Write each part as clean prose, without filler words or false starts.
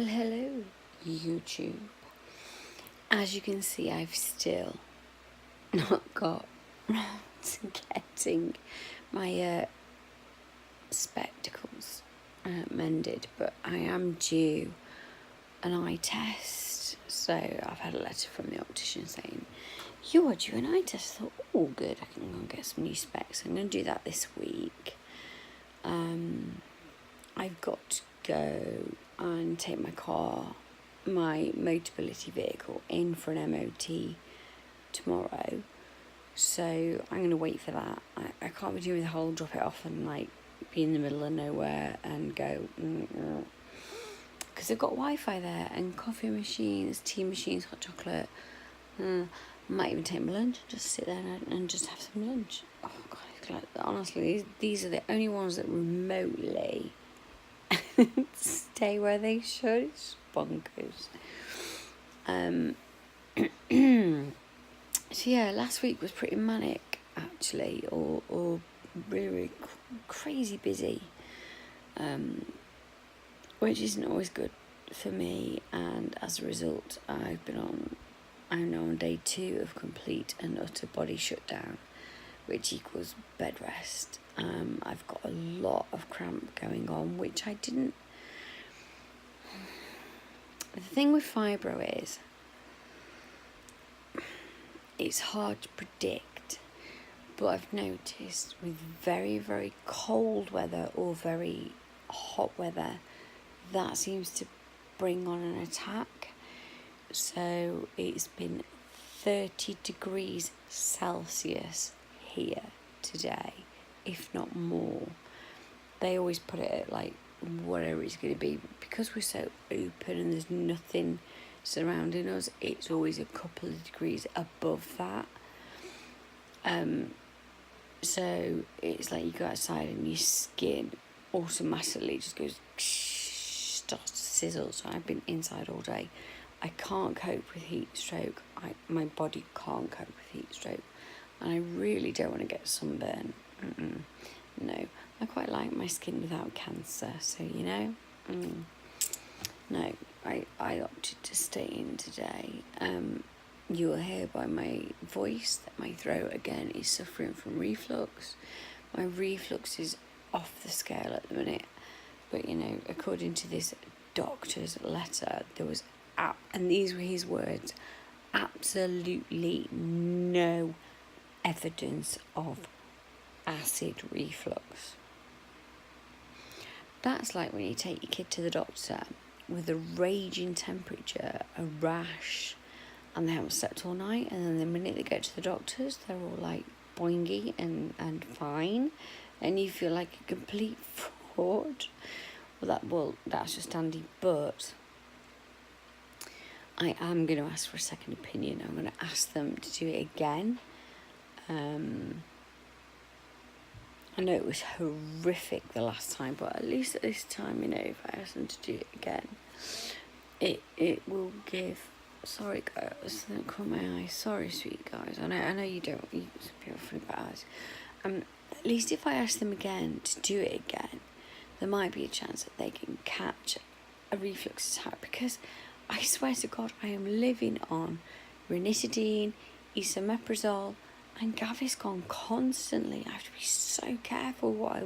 Well, hello, YouTube. As you can see, I've still not got round to getting my spectacles mended, but I am due an eye test. So I've had a letter from the optician saying, you are due an eye test. I thought, oh, good, I can go and get some new specs. I'm going to do that this week. I've got to go and take my Motability vehicle in for an MOT tomorrow. So I'm going to wait for that. I can't be doing the whole drop it off and like be in the middle of nowhere and go, because they've got Wi-Fi there and coffee machines, tea machines, hot chocolate. Might even take my lunch, just sit there and just have some lunch. Oh God, honestly, these are the only ones that remotely stay where they should. It's bonkers. So yeah, last week was pretty manic actually, or really, really crazy busy, which isn't always good for me. And as a result, I'm now on day 2 of complete and utter body shutdown, which equals bed rest. I've got a lot of cramp going on, which I didn't. The thing with fibro is, it's hard to predict, but I've noticed with very, very cold weather or very hot weather, that seems to bring on an attack. So it's been 30 degrees Celsius here today, if not more. They always put it at like whatever it's going to be, because we're so open and there's nothing surrounding us. It's always a couple of degrees above that. So it's like you go outside and your skin automatically just goes starts to sizzle. So I've been inside all day. I can't cope with heat stroke. My body can't cope with heat stroke, and I really don't want to get sunburn. No, I quite like my skin without cancer, so you know. No, I opted to stay in today. You will hear by my voice that my throat again is suffering from reflux. My reflux is off the scale at the minute, but you know, according to this doctor's letter, there was and these were his words, absolutely no evidence of acid reflux. That's like when you take your kid to the doctor with a raging temperature, a rash, and they haven't slept all night, and then the minute they get to the doctors, they're all like boingy and fine, and you feel like a complete fraud. That's just Andy, but I am going to ask for a second opinion. I'm going to ask them to do it again. I know it was horrific the last time, but at least at this time, you know, if I ask them to do it again, it will give. Sorry guys, don't call my eyes. Sorry, sweet guys. I know you don't. You feel funny about eyes. At least if I ask them again to do it again, there might be a chance that they can catch a reflux attack, because I swear to God, I am living on ranitidine, esomeprazole, and Gaviscon constantly. I have to be so careful what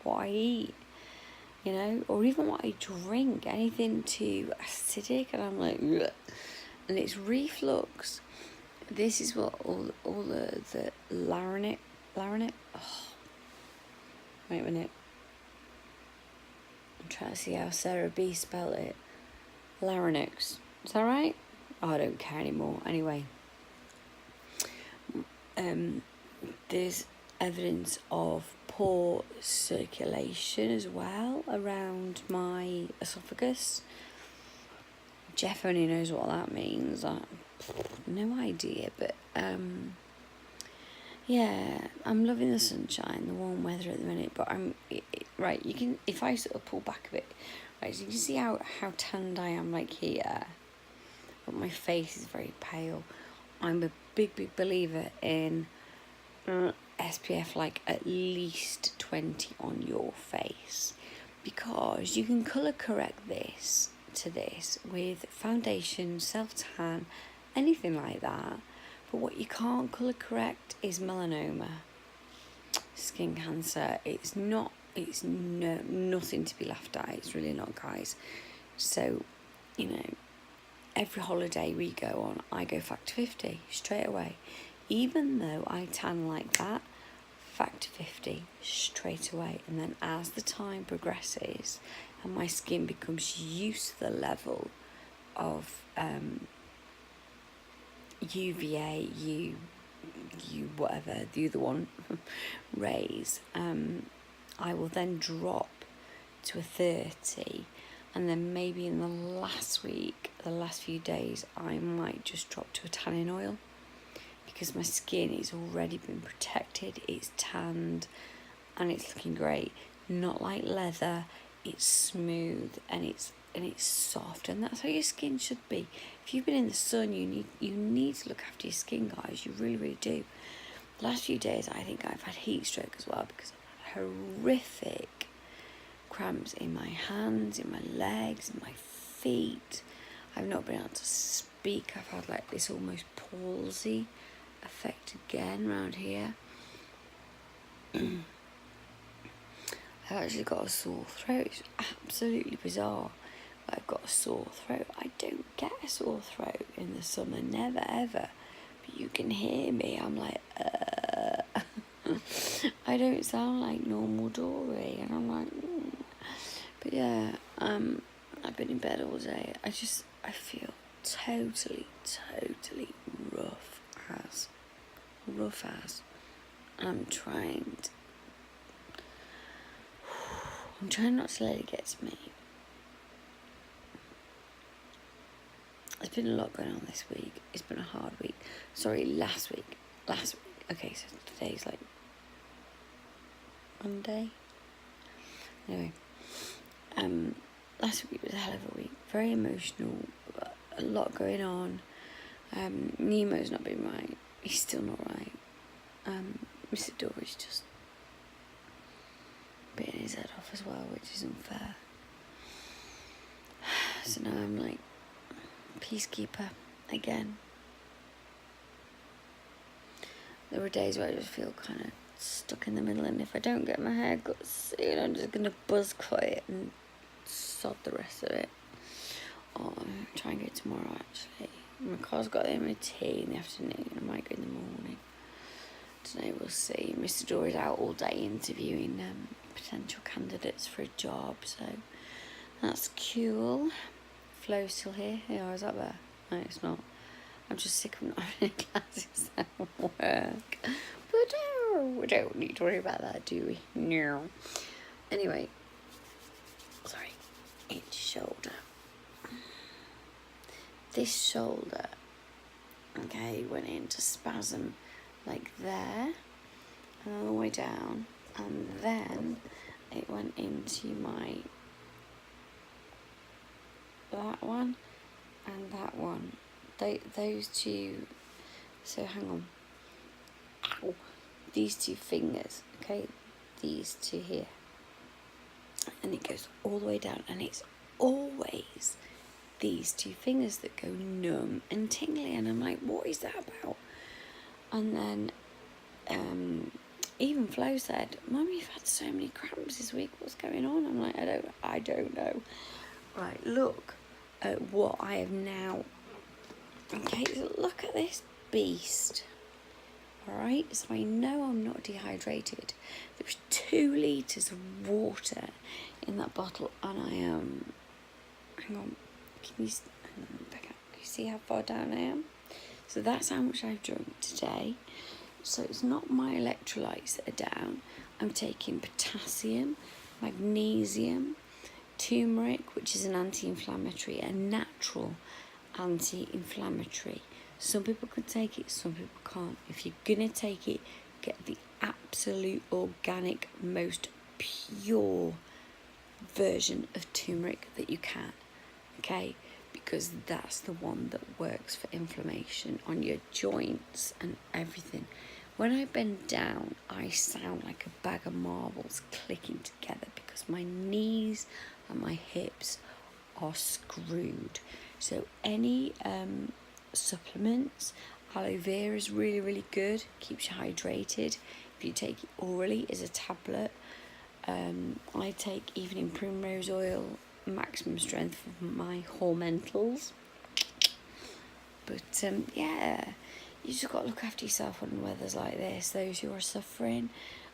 I eat, you know, or even what I drink. Anything too acidic, and I'm like, ugh. And it's reflux. This is what all the larynx. Oh, wait a minute. I'm trying to see how Sarah B spelled it. Larynx. Is that right? Oh, I don't care anymore. Anyway, there's evidence of poor circulation as well around my esophagus. Jeff only knows what that means. No idea, but yeah, I'm loving the sunshine, the warm weather at the minute. But right. You can, if I sort of pull back a bit, right, so you can see how tanned I am, like here, but my face is very pale. I'm a big believer in SPF, like at least 20 on your face, because you can colour correct this to this with foundation, self-tan, anything like that. But what you can't colour correct is melanoma, skin cancer. It's nothing to be laughed at. It's really not, guys. So, you know, every holiday we go on, I go factor 50 straight away. Even though I tan like that, factor 50 straight away. And then as the time progresses and my skin becomes used to the level of UVA, whatever, the other one, rays, I will then drop to a 30, and then maybe in the last few days, I might just drop to a tanning oil, because my skin is already been protected, it's tanned, and it's looking great. Not like leather, it's smooth and it's soft, and that's how your skin should be. If you've been in the sun, you need to look after your skin, guys. You really, really do. The last few days, I think I've had heat stroke as well, because I've had horrific cramps in my hands, in my legs, in my feet. I've not been able to speak. I've had like this almost palsy effect again around here. I've actually got a sore throat. It's absolutely bizarre. But I've got a sore throat. I don't get a sore throat in the summer, never ever. But you can hear me. I'm like, I don't sound like normal Dory, and I'm like, But yeah, I've been in bed all day. I feel totally rough as. I'm trying not to let it get to me. There's been a lot going on this week. It's been a hard week. Sorry, last week. Okay, so today's like Monday. Anyway, last week was a hell of a week. Very emotional. A lot going on. Nemo's not been right. He's still not right. Mr. Dory's just bitten his head off as well, which is unfair. So now I'm like peacekeeper again. There were days where I just feel kind of stuck in the middle, and if I don't get my hair cut soon, I'm just going to buzz cut it and sod the rest of it. Or I'm trying to go tomorrow, actually. My car's got the MOT in the afternoon. I might go in the morning. Today we'll see. Mr. Dory's out all day interviewing potential candidates for a job, so that's cool. Flo's still here. Yeah, is that there? No, it's not. I'm just sick of not having any classes at work. But we don't need to worry about that, do we? No. Anyway, sorry. It's shoulder. This shoulder, okay, went into spasm like there, and all the way down, and then it went into that one and that one. Those two, so hang on. Ow. These two fingers, okay, these two here. And it goes all the way down, and it's always these two fingers that go numb and tingly, and I'm like, what is that about? And then even Flo said, Mum, you've had so many cramps this week, what's going on? I'm like, I don't know. Right, look at what I have now. Okay, so look at this beast. Alright, so I know I'm not dehydrated. There's 2 litres of water in that bottle, and I am, hang on, can you see how far down I am? So that's how much I've drunk today. So it's not my electrolytes that are down. I'm taking potassium, magnesium, turmeric, which is an anti-inflammatory, a natural anti-inflammatory. Some people can take it, some people can't. If you're gonna take it, get the absolute organic, most pure version of turmeric that you can, okay? Because that's the one that works for inflammation on your joints and everything. When I bend down, I sound like a bag of marbles clicking together because my knees and my hips are screwed. So any supplements, aloe vera is really, really good, keeps you hydrated. If you take it orally as a tablet, I take evening primrose oil, maximum strength for my hormontals. But yeah, you just got to look after yourself when weather's like this, those who are suffering.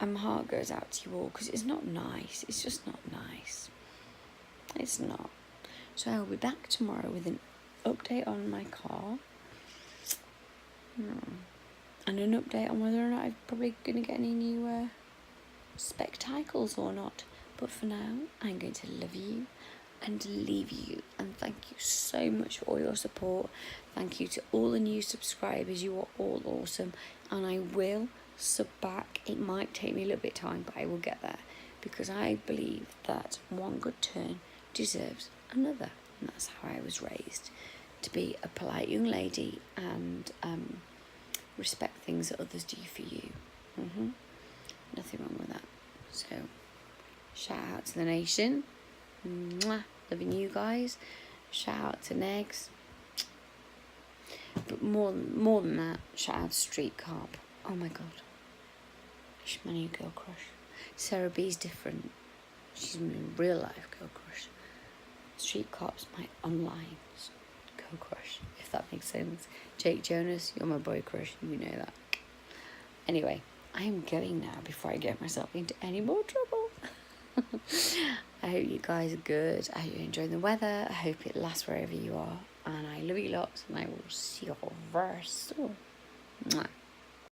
And my heart goes out to you all, because it's not nice. It's just not nice. It's not. So I'll be back tomorrow with an update on my car. And an update on whether or not I'm probably going to get any new spectacles or not. But for now, I'm going to love you and leave you. And thank you so much for all your support. Thank you to all the new subscribers. You are all awesome. And I will sub back. It might take me a little bit of time, but I will get there, because I believe that one good turn deserves another. And that's how I was raised, to be a polite young lady and respect things that others do for you. Nothing wrong with that. So shout out to the nation. Mwah. Loving you guys. Shout out to Negs. But more than that, shout out to Street Carp. Oh my god, she's my new girl crush. Sarah B's different. She's my real life girl crush. Street Carp's my online girl crush, if that makes sense. Jake Jonas, you're my boy crush, you know that. Anyway, I'm going now before I get myself into any more trouble. I hope you guys are good. I hope you're enjoying the weather. I hope it lasts wherever you are. And I love you lots, and I will see you all very soon. Mwah.